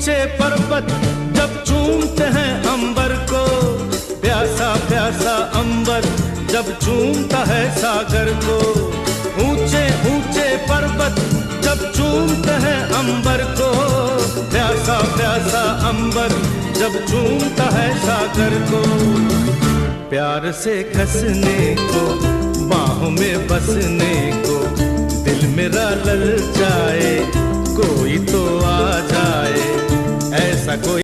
ऊंचे पर्वत जब चूमते हैं अंबर को, प्यासा प्यासा अंबर जब चूमता है सागर को। ऊंचे ऊंचे पर्वत जब चूमते हैं अंबर को, प्यासा प्यासा अंबर जब चूमता है सागर को। प्यार से कसने को, बाहों में बसने को, दिल मेरा ललचाए